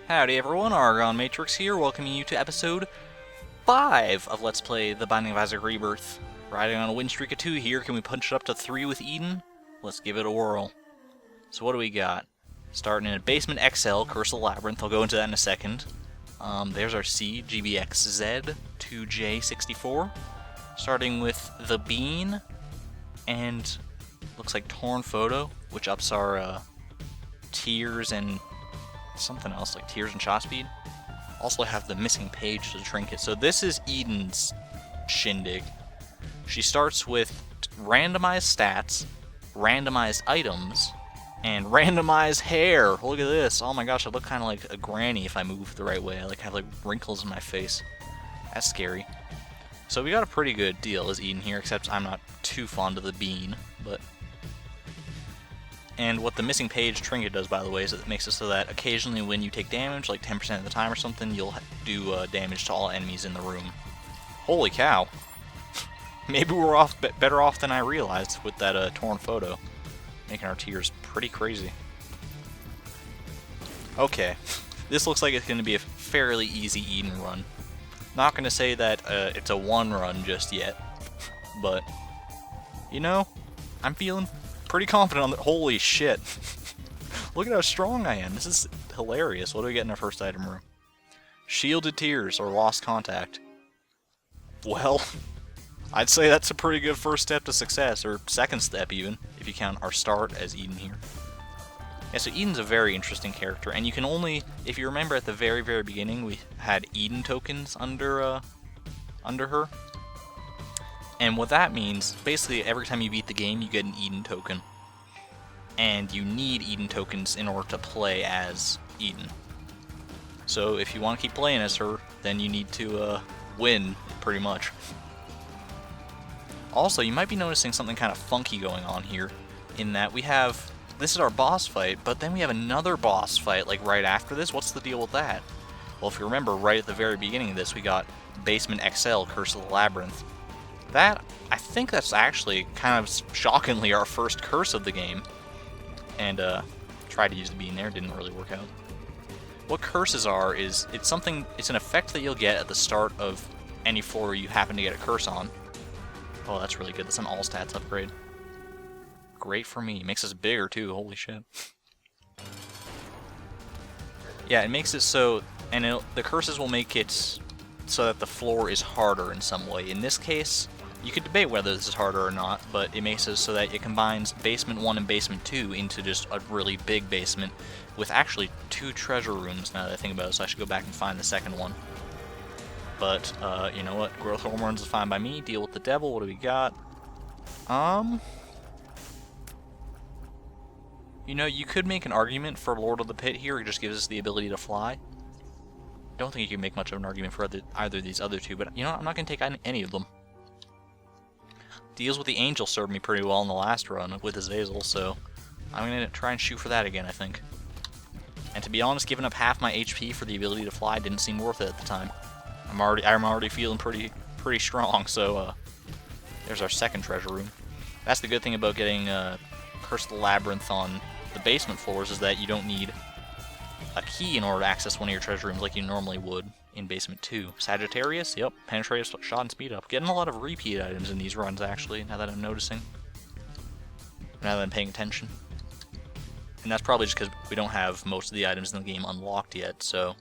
Howdy everyone, ArgonMatrix here, welcoming you to episode 5 of Let's Play The Binding of Isaac Rebirth. Riding on a win streak of 2 here, can we punch it up to 3 with Eden? Let's give it a whirl. So what do we got? Starting in a Basement XL, Curse of the Labyrinth, I'll go into that in a second. There's our C, GBXZ, 2J64. Starting with the Bean, and looks like Torn Photo, which ups our Tears and something else, like Tears and Shot Speed. Also have the Missing Page to trinket. So this is Eden's shindig. She starts with randomized stats, randomized items, and randomized hair. Look at this. Oh my gosh, I look kind of like a granny if I move the right way. I have like wrinkles in my face. That's scary. So we got a pretty good deal as Eden here, except I'm not too fond of the Bean, but... And what the Missing Page trinket does, by the way, is it makes it so that occasionally when you take damage, like 10% of the time or something, you'll do damage to all enemies in the room. Holy cow. Maybe we're better off than I realized with that Torn Photo. Making our tears pretty crazy. Okay. This looks like it's going to be a fairly easy Eden run. Not going to say that it's a one run just yet. But, you know, I'm feeling pretty confident on that. Holy shit. Look at how strong I am. This is hilarious. What do we get in our first item room? Shielded Tears, or Lost Contact. Well, I'd say that's a pretty good first step to success, or second step even, if you count our start as Eden here. Yeah, so Eden's a very interesting character, and you can only, if you remember at the very, very beginning, we had Eden tokens under her. And what that means, basically every time you beat the game, you get an Eden token. And you need Eden tokens in order to play as Eden. So if you want to keep playing as her, then you need to win, pretty much. Also, you might be noticing something kind of funky going on here, in that we have, this is our boss fight, but then we have another boss fight, like right after this. What's the deal with that? Well, if you remember, right at the very beginning of this, we got Basement XL, Curse of the Labyrinth. That, I think that's actually kind of shockingly our first curse of the game. And tried to use the Bean there, didn't really work out. What curses are is, it's an effect that you'll get at the start of any floor you happen to get a curse on. Oh, that's really good. That's an all stats upgrade. Great for me. Makes us bigger too, holy shit. Yeah, it makes it so, and the curses will make it so that the floor is harder in some way. In this case, you could debate whether this is harder or not, but it makes it so that it combines Basement 1 and Basement 2 into just a really big basement with actually 2 treasure rooms now that I think about it, so I should go back and find the second one. But, you know what? Growth hormones is fine by me. Deal with the devil. What do we got? You know, you could make an argument for Lord of the Pit here. It just gives us the ability to fly. Don't think you can make much of an argument for either of these other two, but you know what? I'm not going to take any of them. Deals with the Angel served me pretty well in the last run with Azazel, so I'm going to try and shoot for that again, I think. And to be honest, giving up half my HP for the ability to fly didn't seem worth it at the time. I'm already feeling pretty strong, so there's our second treasure room. That's the good thing about getting Curse of the Labyrinth on the basement floors, is that you don't need a key in order to access one of your treasure rooms like you normally would in Basement 2. Sagittarius, yep, penetrative, shot, and speed up. Getting a lot of repeat items in these runs, actually, now that I'm noticing. Now that I'm paying attention. And that's probably just because we don't have most of the items in the game unlocked yet, so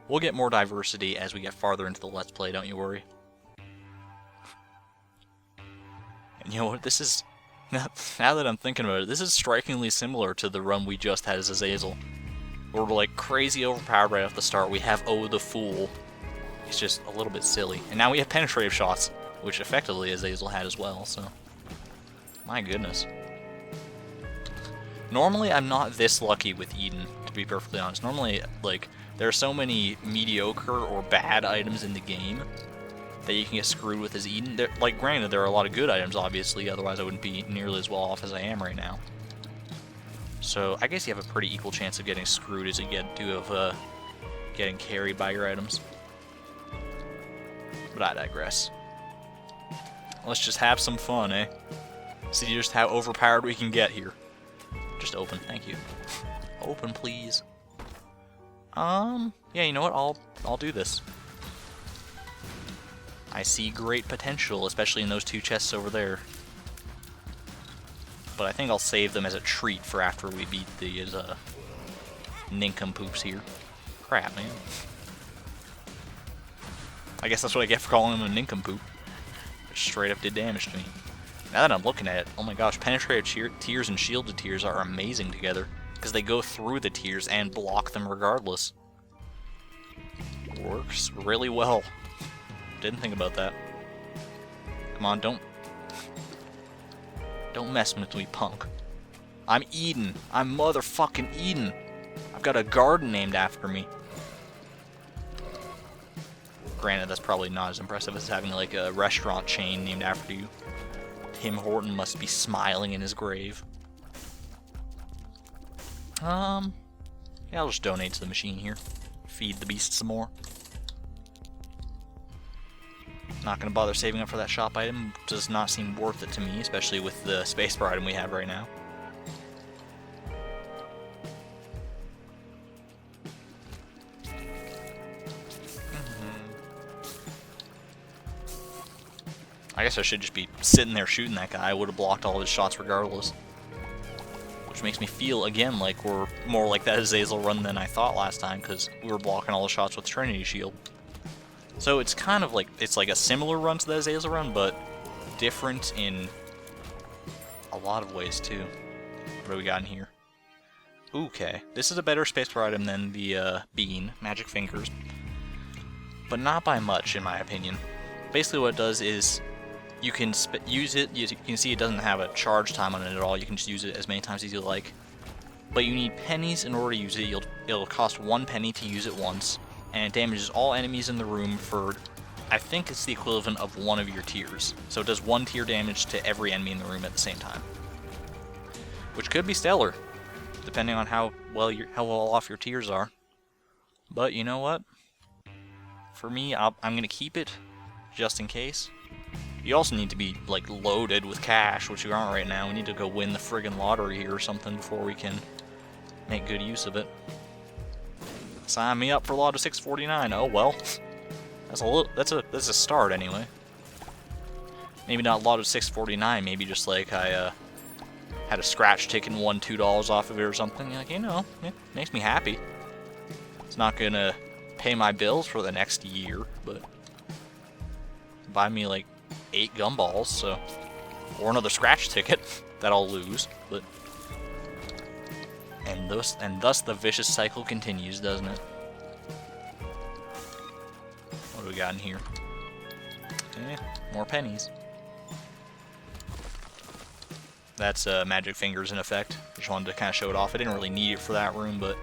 we'll get more diversity as we get farther into the Let's Play, don't you worry. And you know what, this is, now that I'm thinking about it, this is strikingly similar to the run we just had as Azazel. Where we're like crazy overpowered right off the start. We have Oh the Fool. It's just a little bit silly. And now we have penetrative shots, which effectively Azazel had as well, so my goodness. Normally I'm not this lucky with Eden, to be perfectly honest. Normally, like, there are so many mediocre or bad items in the game that you can get screwed with as Eden. Like, granted, there are a lot of good items, obviously, otherwise I wouldn't be nearly as well off as I am right now. So, I guess you have a pretty equal chance of getting screwed as you do of getting carried by your items. But I digress. Let's just have some fun, eh? See just how overpowered we can get here. Just open, thank you. Open, please. Yeah, you know what? I'll do this. I see great potential, especially in those two chests over there. But I think I'll save them as a treat for after we beat these nincompoops here. Crap, man. I guess that's what I get for calling him a nincompoop. Just straight up did damage to me. Now that I'm looking at it, oh my gosh, penetrative tears and shielded tears are amazing together. Because they go through the tears and block them regardless. Works really well. Didn't think about that. Come on, don't mess with me, punk. I'm Eden. I'm motherfucking Eden. I've got a garden named after me. Granted, that's probably not as impressive as having like a restaurant chain named after you. Tim Horton must be smiling in his grave. Yeah, I'll just donate to the machine here. Feed the beast some more. Not gonna bother saving up for that shop item. Does not seem worth it to me, especially with the spacebar item we have right now. I guess I should just be sitting there shooting that guy. I would have blocked all his shots regardless. Which makes me feel, again, like we're more like that Azazel run than I thought last time, because we were blocking all the shots with Trinity Shield. So it's kind of like, it's like a similar run to the Azazel run, but different in a lot of ways too. What do we got in here? Okay, this is a better spacebar item than the Bean, Magic Fingers. But not by much, in my opinion. Basically what it does is, you can use it, you can see it doesn't have a charge time on it at all, you can just use it as many times as you like. But you need pennies in order to use it. It'll cost 1 penny to use it once, and it damages all enemies in the room for, I think it's the equivalent of one of your tiers. So it does 1 tier damage to every enemy in the room at the same time. Which could be stellar, depending on how well off your tiers are. But you know what? For me, I'm going to keep it, just in case. You also need to be, like, loaded with cash, which you aren't right now. We need to go win the friggin' lottery here or something before we can make good use of it. Sign me up for Lotto 649. Oh well, that's a start anyway. Maybe not Lotto 649. Maybe just like I had a scratch ticket and won $2 off of it or something. Like, you know, it makes me happy. It's not gonna pay my bills for the next year, but buy me like 8 gumballs, so, or another scratch ticket that I'll lose, but. And thus the vicious cycle continues, doesn't it? What do we got in here? More pennies. That's Magic Fingers in effect. Just wanted to kind of show it off. I didn't really need it for that room, but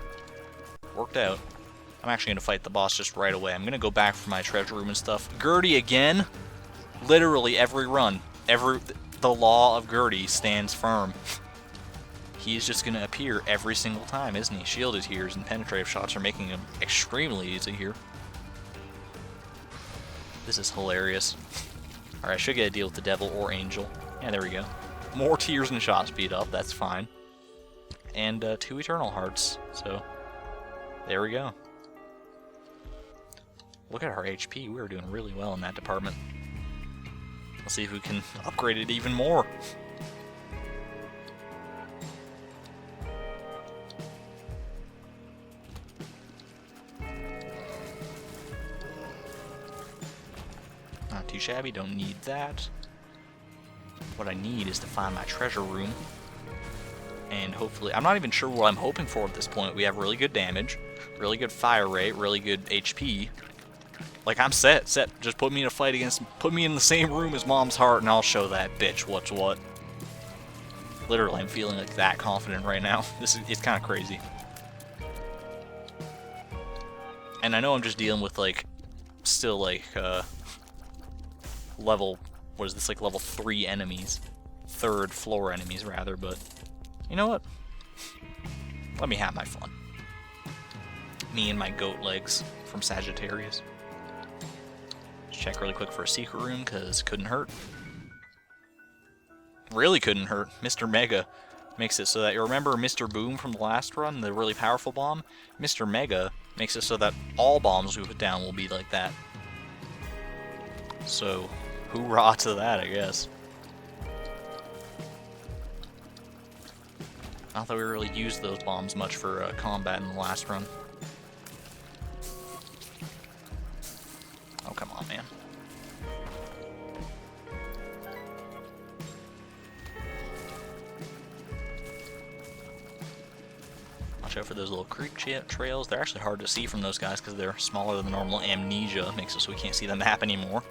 it worked out. I'm actually going to fight the boss just right away. I'm going to go back for my treasure room and stuff. Gertie again? Literally every run. The law of Gertie stands firm. He's just going to appear every single time, isn't he? Shielded tears and penetrative shots are making him extremely easy here. This is hilarious. Alright, I should get a deal with the devil or angel. Yeah, there we go. More tears and shot speed up, that's fine. And 2 eternal hearts, so there we go. Look at our HP, we are doing really well in that department. Let's see if we can upgrade it even more. Not too shabby, don't need that. What I need is to find my treasure room. And hopefully, I'm not even sure what I'm hoping for at this point. We have really good damage, really good fire rate, really good HP. Like, I'm set. Just put me in a fight against, put me in the same room as Mom's Heart, and I'll show that bitch what's what. Literally, I'm feeling like that confident right now. It's kind of crazy. And I know I'm just dealing with, like, still, like, level, what is this, like, level 3 enemies. 3rd floor enemies, rather, but you know what? Let me have my fun. Me and my goat legs from Sagittarius. Check really quick for a secret room, because couldn't hurt. Really couldn't hurt. Mr. Mega makes it so that, you remember Mr. Boom from the last run, the really powerful bomb? Mr. Mega Makes it so that all bombs we put down will be like that. So, hoorah to that, I guess. Not that we really used those bombs much for combat in the last run. Oh, come on, man. Watch out for those little creep trails. They're actually hard to see from those guys because they're smaller than normal. Amnesia makes it so we can't see the map anymore.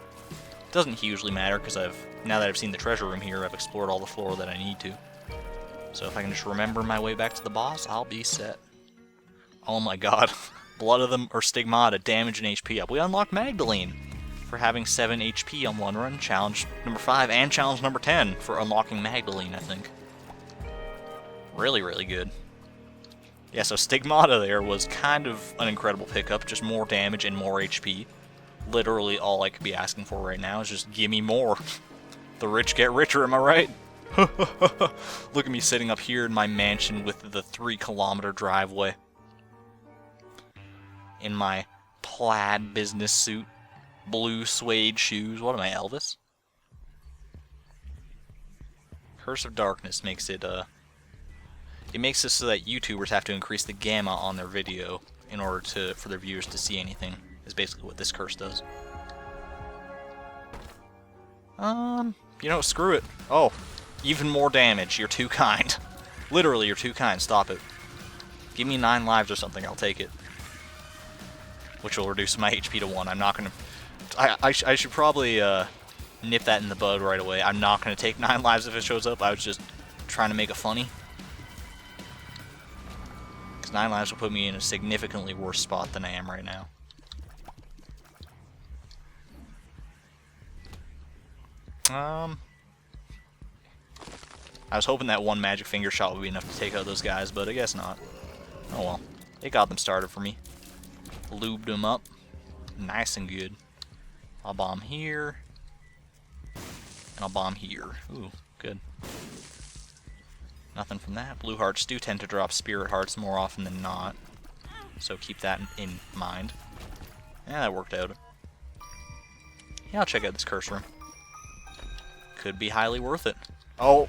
Doesn't hugely matter because now that I've seen the treasure room here, I've explored all the floor that I need to. So if I can just remember my way back to the boss, I'll be set. Oh my god. Blood of them or Stigmata, damage and HP up. We unlocked Magdalene for having 7 HP on one run. Challenge number 5 and challenge number 10 for unlocking Magdalene, I think. Really, really good. Yeah, so Stigmata there was kind of an incredible pickup, just more damage and more HP. Literally all I could be asking for right now is just give me more. The rich get richer, am I right? Look at me sitting up here in my mansion with the 3-kilometer driveway. In my plaid business suit, blue suede shoes. What am I, Elvis? Curse of Darkness makes it, it makes it so that YouTubers have to increase the gamma on their video in order for their viewers to see anything, is basically what this curse does. You know, screw it. Oh, even more damage. You're too kind. Literally, you're too kind. Stop it. Give me 9 lives or something, I'll take it. Which will reduce my HP to 1. I'm not gonna... I should probably, nip that in the bud right away. I'm not gonna take 9 lives if it shows up. I was just trying to make it funny. 9 lives will put me in a significantly worse spot than I am right now. I was hoping that one magic finger shot would be enough to take out those guys, but I guess not. Oh well. It got them started for me. Lubed them up. Nice and good. I'll bomb here. And I'll bomb here. Ooh, good. Nothing from that. Blue hearts do tend to drop spirit hearts more often than not, so keep that in mind. Yeah, that worked out. Yeah, I'll check out this curse room. Could be highly worth it. Oh!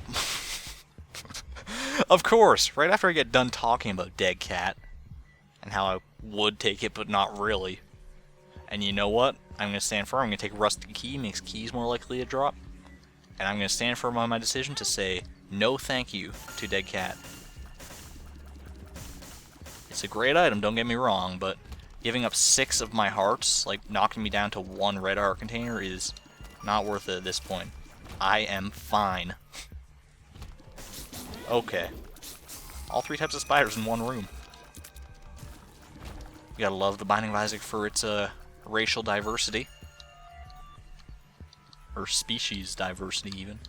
Of course! Right after I get done talking about Dead Cat, and how I would take it, but not really. And you know what? I'm going to stand firm. I'm going to take Rusty Key, makes keys more likely to drop. And I'm going to stand firm on my decision to say no thank you to Dead Cat. It's a great item, don't get me wrong, but giving up 6 of my hearts, like knocking me down to 1 red heart container, is not worth it at this point. I am fine. Okay. All 3 types of spiders in one room. You gotta love the Binding of Isaac for its racial diversity. Or species diversity, even.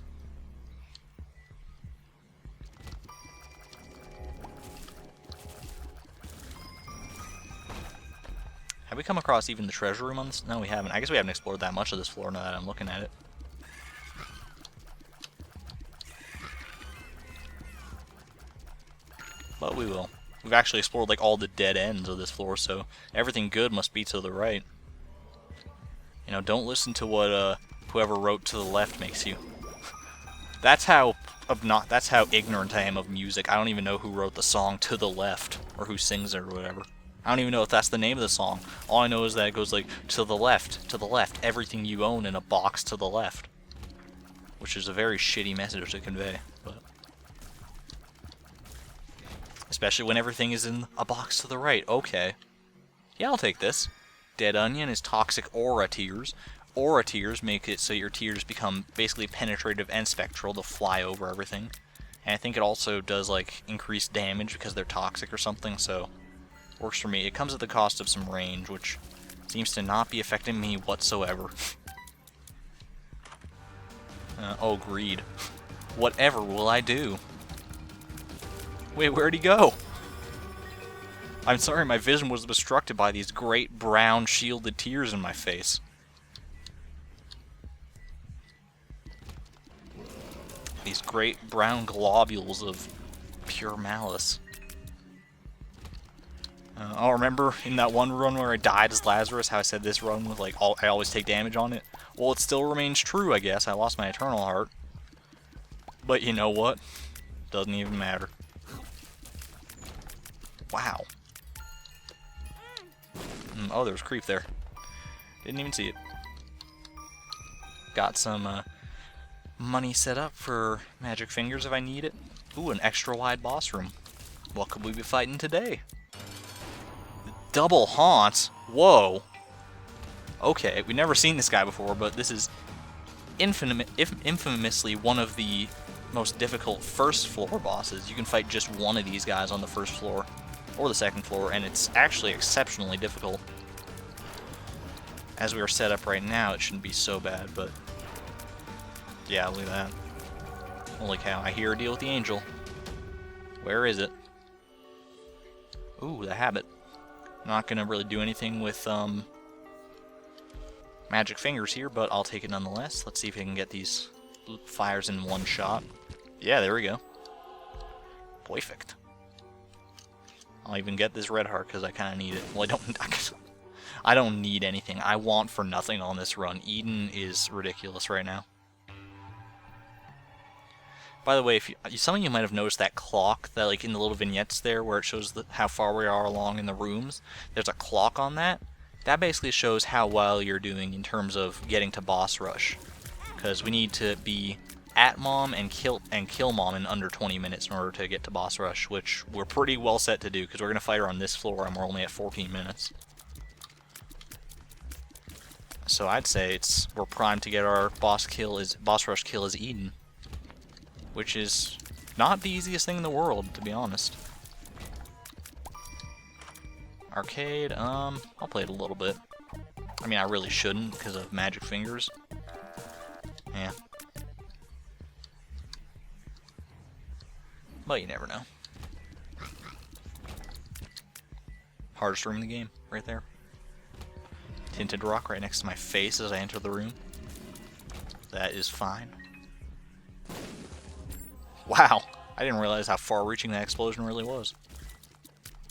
Have we come across even the treasure room on this? No, we haven't. I guess we haven't explored that much of this floor now that I'm looking at it. But we will. We've actually explored like all the dead ends of this floor, so everything good must be to the right. You know, don't listen to what whoever wrote to the left makes you. That's how ignorant I am of music. I don't even know who wrote the song To the Left, or who sings it or whatever. I don't even know if that's the name of the song. All I know is that it goes like, to the left, everything you own in a box to the left. Which is a very shitty message to convey, but... especially when everything is in a box to the right. Okay. Yeah, I'll take this. Dead Onion is toxic aura tears. Aura tears make it so your tears become basically penetrative and spectral. They'll fly over everything. And I think it also does, like, increased damage because they're toxic or something, so... works for me. It comes at the cost of some range, which seems to not be affecting me whatsoever. Oh, greed. Whatever will I do? Wait, where'd he go? I'm sorry, my vision was obstructed by these great brown shielded tears in my face. These great brown globules of pure malice. I'll remember in that one run where I died as Lazarus, how I said this run was like, I always take damage on it. Well, it still remains true, I guess. I lost my Eternal Heart. But you know what? Doesn't even matter. Wow. Oh, there's creep there. Didn't even see it. Got some money set up for Magic Fingers if I need it. Ooh, an extra wide boss room. What could we be fighting today? Double Haunt? Whoa. Okay, we've never seen this guy before, but this is infamously one of the most difficult first floor bosses. You can fight just one of these guys on the first floor, or the second floor, and it's actually exceptionally difficult. As we are set up right now, it shouldn't be so bad, but yeah, look at that. Holy cow, I hear a deal with the angel. Where is it? Ooh, the habit. Not gonna really do anything with Magic Fingers here, but I'll take it nonetheless. Let's see if we can get these fires in one shot. Yeah, there we go. Perfect. I'll even get this red heart because I kind of need it. Well, I don't need anything. I want for nothing on this run. Eden is ridiculous right now. By the way, if some of you might have noticed that clock that, like, in the little vignettes there, where it shows how far we are along in the rooms. There's a clock on that. That basically shows how well you're doing in terms of getting to boss rush, because we need to be at Mom and kill Mom in under 20 minutes in order to get to boss rush, which we're pretty well set to do because we're gonna fight her on this floor and we're only at 14 minutes. So I'd say we're primed to get our boss rush kill as Eden, which is not the easiest thing in the world, to be honest. Arcade, I'll play it a little bit. I mean, I really shouldn't because of Magic Fingers. Yeah. But you never know. Hardest room in the game, right there. Tinted rock right next to my face as I enter the room. That is fine. Wow, I didn't realize how far-reaching that explosion really was.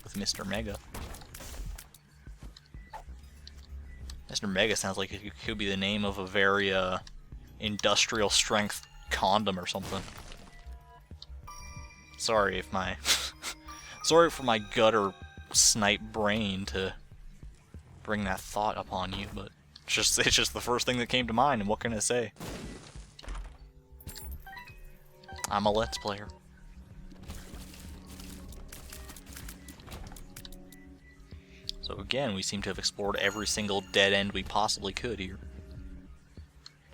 With Mr. Mega. Mr. Mega sounds like it could be the name of a very industrial strength condom or something. Sorry if my sorry for my gutter snipe brain to bring that thought upon you, but it's just the first thing that came to mind, and what can I say? I'm a Let's Player. So again, we seem to have explored every single dead end we possibly could here.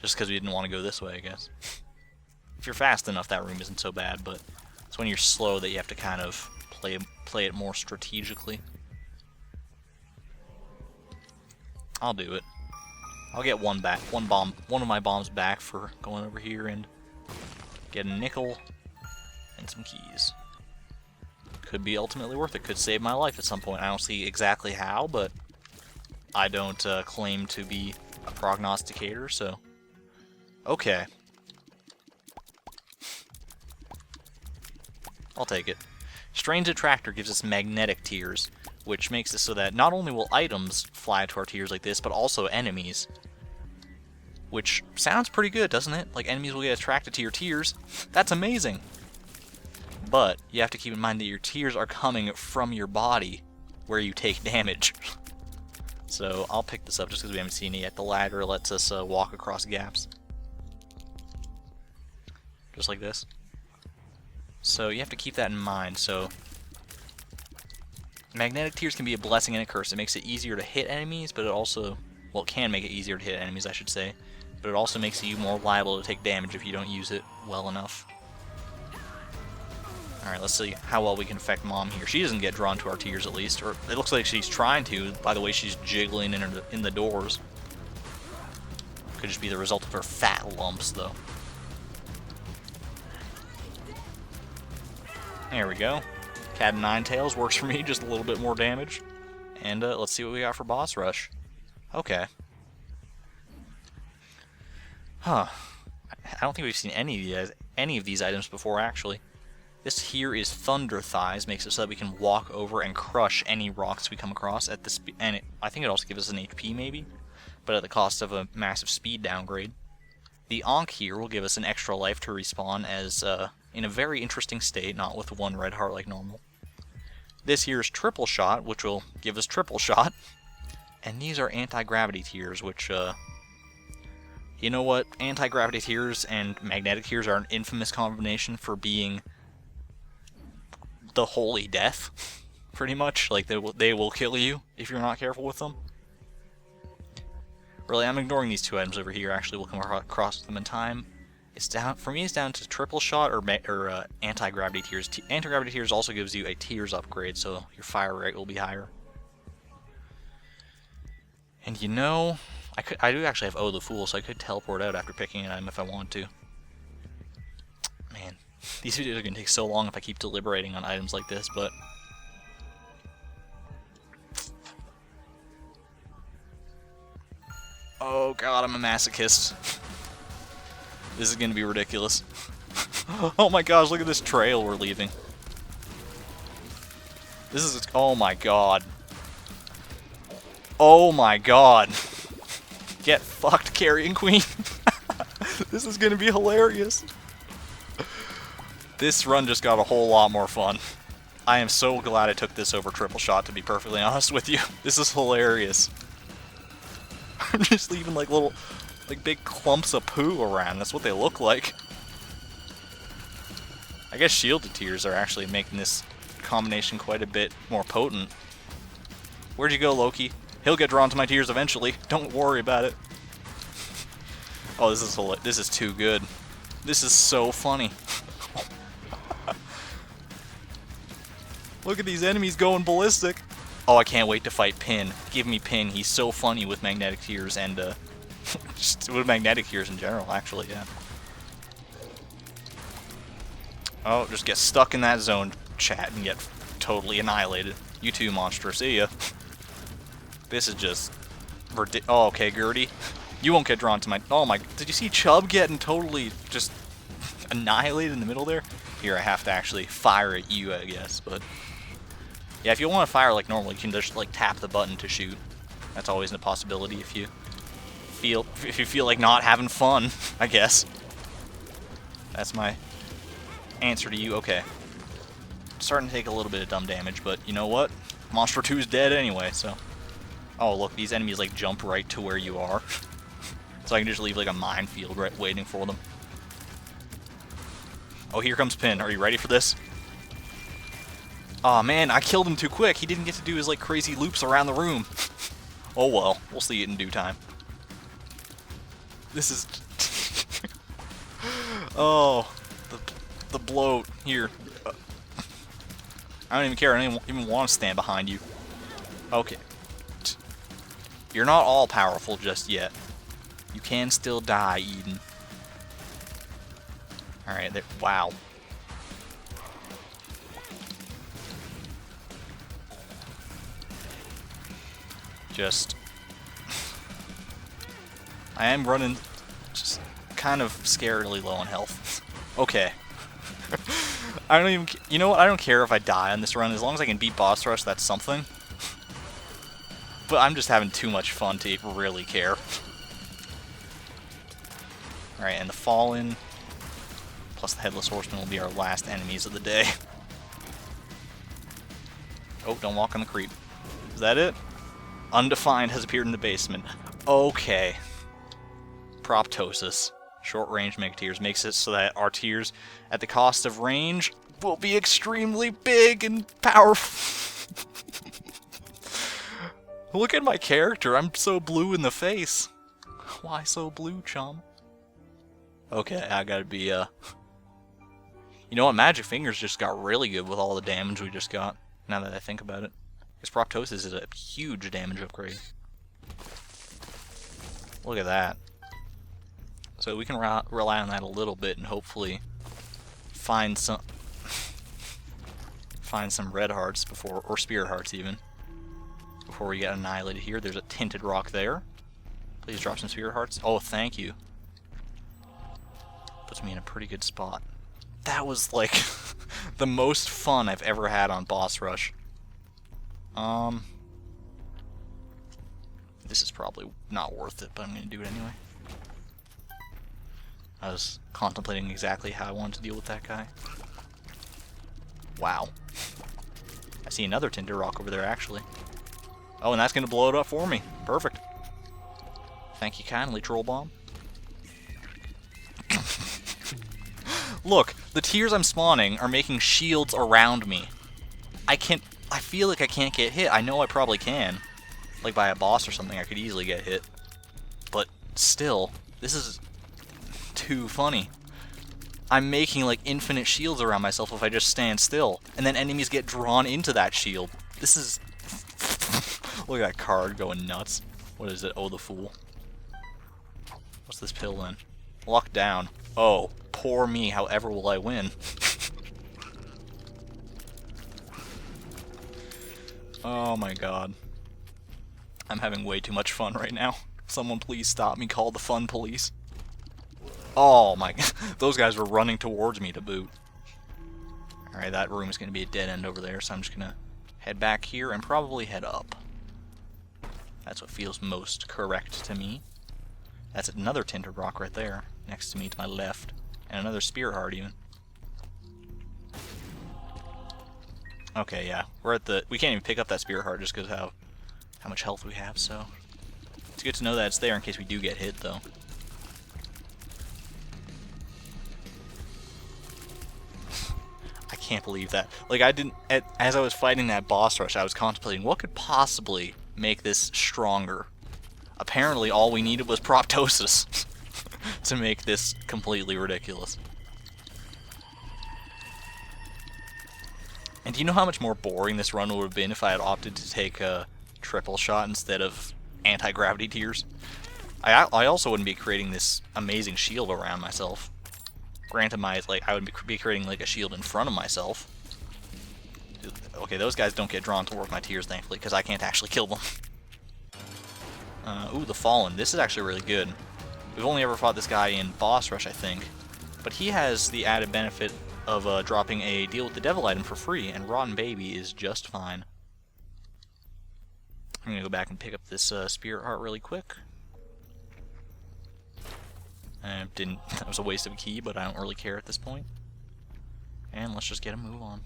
Just because we didn't want to go this way, I guess. If you're fast enough, that room isn't so bad, but it's when you're slow that you have to kind of play it more strategically. I'll do it. I'll get one of my bombs back for going over here and get a nickel and some keys. Could be ultimately worth it. Could save my life at some point. I don't see exactly how, but I don't claim to be a prognosticator, so... Okay. I'll take it. Strange Attractor gives us magnetic tears, which makes it so that not only will items fly to our tears like this, but also enemies. Which sounds pretty good, doesn't it? Like, enemies will get attracted to your tears. That's amazing! But you have to keep in mind that your tears are coming from your body, where you take damage. So I'll pick this up just because we haven't seen it yet. The ladder lets us walk across gaps. Just like this. So you have to keep that in mind. So magnetic tears can be a blessing and a curse. It makes it easier to hit enemies, but it also... Well, it can make it easier to hit enemies, I should say. But it also makes you more liable to take damage if you don't use it well enough. Alright, let's see how well we can affect Mom here. She doesn't get drawn to our tears, at least. Or it looks like she's trying to, by the way she's jiggling in the doors. Could just be the result of her fat lumps, though. There we go. Cat of Nine Tails works for me, just a little bit more damage. And let's see what we got for boss rush. Okay. Huh. I don't think we've seen any of these items before, actually. This here is Thunder Thighs, makes it so that we can walk over and crush any rocks we come across at the speed, and I think it also gives us an HP maybe, but at the cost of a massive speed downgrade. The Ankh here will give us an extra life to respawn as in a very interesting state, not with one red heart like normal. This here is Triple Shot, which will give us Triple Shot. And these are Anti-Gravity Tears, which, you know what? Anti-Gravity Tears and Magnetic Tears are an infamous combination for being the holy death, pretty much. Like, they will kill you if you're not careful with them. Really, I'm ignoring these two items over here. Actually, we'll come across them in time. It's down, for me, it's down to Triple Shot or Anti-Gravity Tears. Anti-Gravity Tears also gives you a Tears upgrade, so your fire rate will be higher. And you know, I do actually have Oh the Fool, so I could teleport out after picking an item if I want to. Man, these videos are going to take so long if I keep deliberating on items like this, but... Oh god, I'm a masochist. This is going to be ridiculous. Oh my gosh, look at this trail we're leaving. This is... Oh my god. Oh my god. Get fucked, Carrion Queen. This is going to be hilarious. This run just got a whole lot more fun. I am so glad I took this over Triple Shot, to be perfectly honest with you. This is hilarious. I'm just leaving like little, like big clumps of poo around. That's what they look like. I guess Shielded Tears are actually making this combination quite a bit more potent. Where'd you go, Loki? He'll get drawn to my tears eventually. Don't worry about it. Oh, this is too good. This is so funny. Look at these enemies going ballistic. Oh, I can't wait to fight Pin. Give me Pin. He's so funny with Magnetic Tears and just with Magnetic Tears in general, actually, yeah. Oh, just get stuck in that zone, chat, and get totally annihilated. You too, monster. See ya. This is just... Oh, okay, Gertie. You won't get drawn to my... Oh my... Did you see Chubb getting totally just annihilated in the middle there? Here, I have to actually fire at you, I guess, but... Yeah, if you want to fire like normal, you can just like tap the button to shoot. That's always a possibility if you feel like not having fun, I guess. That's my answer to you. Okay. Starting to take a little bit of dumb damage, but you know what? Monster 2 is dead anyway, so... Oh, look, these enemies like jump right to where you are. So I can just leave like a minefield right waiting for them. Oh, here comes Pin. Are you ready for this? Aw, oh, man, I killed him too quick. He didn't get to do his like crazy loops around the room. Oh well, we'll see it in due time. This is... Oh, the bloat here. I don't even care. I don't even want to stand behind you. Okay. You're not all powerful just yet. You can still die, Eden. Alright, wow. Just... I am running just kind of scarily low on health. Okay. I don't even... You know what? I don't care if I die on this run. As long as I can beat boss rush, that's something. But I'm just having too much fun to really care. Alright, and the Fallen, plus the Headless Horseman will be our last enemies of the day. Oh, don't walk on the creep. Is that it? Undefined has appeared in the basement. Okay. Proptosis. Short range Mega Tears makes it so that our tears, at the cost of range, will be extremely big and powerful. Look at my character. I'm so blue in the face. Why so blue, chum? Okay, I gotta be, You know what? Magic Fingers just got really good with all the damage we just got, now that I think about it. Because Proptosis is a huge damage upgrade. Look at that. So we can rely on that a little bit and hopefully find some red hearts before, or spear hearts even, before we get annihilated here. There's a tinted rock there. Please drop some spear hearts. Oh, thank you. Puts me in a pretty good spot. That was like The most fun I've ever had on boss rush. This is probably not worth it, but I'm gonna do it anyway. I was contemplating exactly how I wanted to deal with that guy. Wow. I see another Tinder Rock over there, actually. Oh, and that's gonna blow it up for me. Perfect. Thank you kindly, Troll Bomb. Look, the tiers I'm spawning are making shields around me. I feel like I can't get hit. I know I probably can. Like by a boss or something, I could easily get hit. But still, this is too funny. I'm making like infinite shields around myself if I just stand still. And then enemies get drawn into that shield. This is... Look at that card going nuts. What is it? Oh, the Fool. What's this pill then? Lock down. Oh, poor me. However will I win? Oh my god. I'm having way too much fun right now. Someone please stop me. Call the fun police. Oh my god. Those guys were running towards me to boot. Alright, that room is going to be a dead end over there, so I'm just going to head back here and probably head up. That's what feels most correct to me. That's another Tinder Rock right there, next to me to my left. And another Spirit Heart even. Okay, yeah. We're at the... We can't even pick up that Spirit Heart just because of how much health we have, so... It's good to know that it's there in case we do get hit, though. I can't believe that. Like, I didn't... As I was fighting that boss rush, I was contemplating what could possibly make this stronger. Apparently, all we needed was proptosis to make this completely ridiculous. And do you know how much more boring this run would have been if I had opted to take a triple shot instead of anti-gravity tears? I also wouldn't be creating this amazing shield around myself. Granted, I would be creating like a shield in front of myself. Okay, those guys don't get drawn towards my tears, thankfully, because I can't actually kill them. Ooh, the Fallen. This is actually really good. We've only ever fought this guy in Boss Rush, I think. But he has the added benefit of dropping a Deal with the Devil item for free, and Rotten Baby is just fine. I'm going to go back and pick up this Spirit Heart really quick. That was a waste of a key, but I don't really care at this point. And let's just get a move on.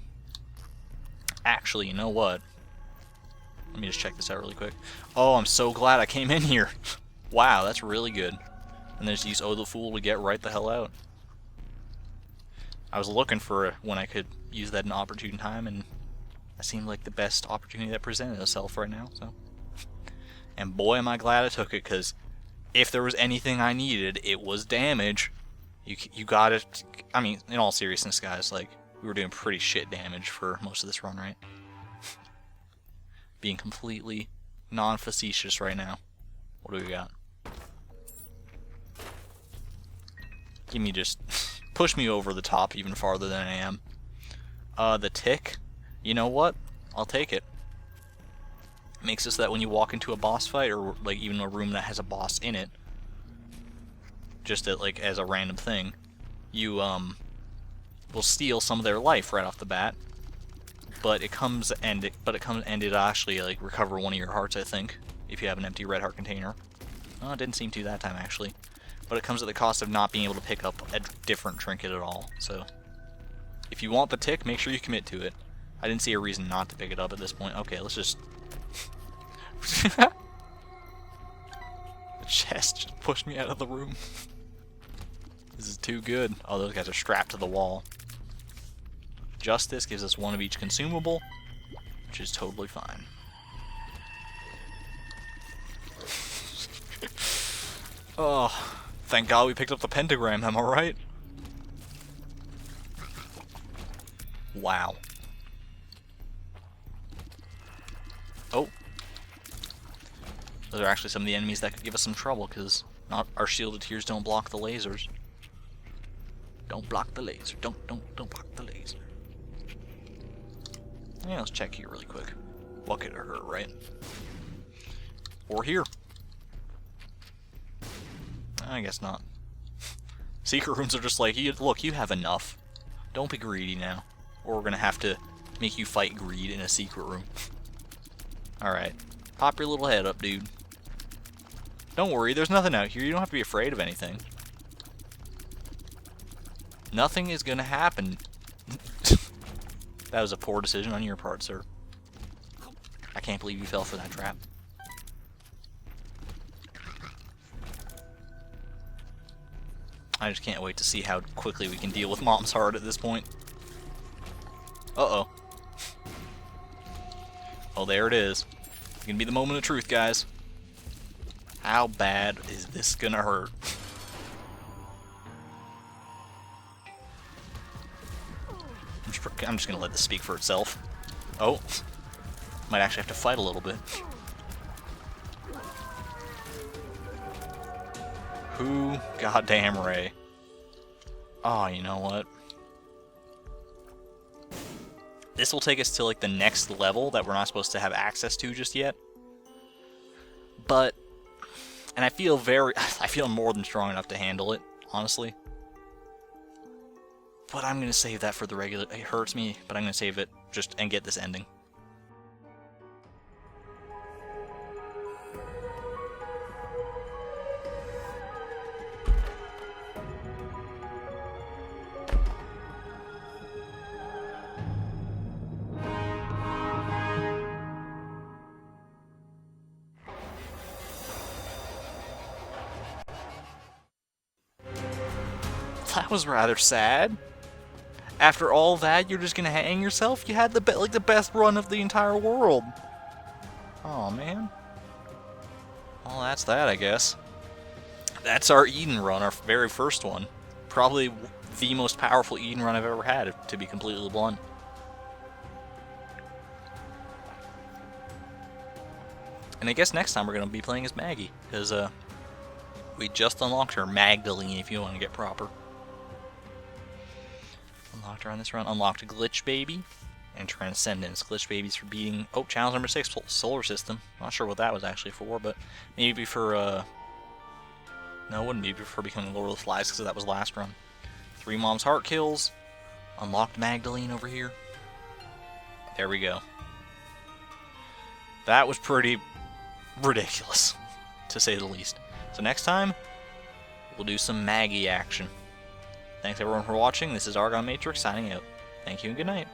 Actually, you know what? Let me just check this out really quick. Oh, I'm so glad I came in here. Wow, that's really good. And then just use Oh the Fool to get right the hell out. I was looking for when I could use that in opportune time, and that seemed like the best opportunity that presented itself right now. So, and boy, am I glad I took it, because if there was anything I needed, it was damage. You got it. I mean, in all seriousness, guys, like, we were doing pretty shit damage for most of this run, right? Being completely non-facetious right now. What do we got? Give me just... push me over the top even farther than I am. The tick? You know what? I'll take it. Makes it so that when you walk into a boss fight, or like even a room that has a boss in it, just like as a random thing, you will steal some of their life right off the bat. But it comes and it actually like recover one of your hearts, I think, if you have an empty red heart container. Oh, it didn't seem to that time actually. But it comes at the cost of not being able to pick up a different trinket at all. So if you want the tick, make sure you commit to it. I didn't see a reason not to pick it up at this point. Okay, let's just... The chest just pushed me out of the room. This is too good. Oh, those guys are strapped to the wall. Justice gives us one of each consumable, which is totally fine. Oh, thank God we picked up the pentagram, am I right? Wow. Oh. Those are actually some of the enemies that could give us some trouble, because our shielded tears don't block the lasers. Don't block the laser. Don't block the laser. Yeah, let's check here really quick. What could it hurt, right? Or here. I guess not. Secret rooms are just like, look, you have enough. Don't be greedy now. or we're gonna have to make you fight greed in a secret room. Alright. Pop your little head up, dude. Don't worry, there's nothing out here. You don't have to be afraid of anything. Nothing is gonna happen. That was a poor decision on your part, sir. I can't believe you fell for that trap. I just can't wait to see how quickly we can deal with Mom's Heart at this point. Uh-oh. Oh, there it is. It's gonna be the moment of truth, guys. How bad is this gonna hurt? I'm just gonna let this speak for itself. Oh. Might actually have to fight a little bit. Who goddamn Ray? Oh, you know what? This will take us to like the next level that we're not supposed to have access to just yet. But, and I feel more than strong enough to handle it, honestly. But I'm gonna save that for the regular. It hurts me, but I'm gonna save it just and get this ending. That was rather sad. After all that, you're just gonna hang yourself? You had the best run of the entire world. Oh man. Well, that's that, I guess. That's our Eden run, our very first one. Probably the most powerful Eden run I've ever had, to be completely blunt. And I guess next time we're gonna be playing as Maggie, because we just unlocked her, Magdalene, if you want to get proper. Unlocked her on this run. Unlocked Glitch Baby and Transcendence. Glitch Baby's for beating... Oh, challenge number 6, Solar System. Not sure what that was actually for, but maybe for... No, it wouldn't be for becoming Lord of the Flies, because that was last run. 3 Mom's Heart kills. Unlocked Magdalene over here. There we go. That was pretty ridiculous, to say the least. So next time, we'll do some Maggie action. Thanks everyone for watching. This is ArgonMatrix signing out. Thank you and good night.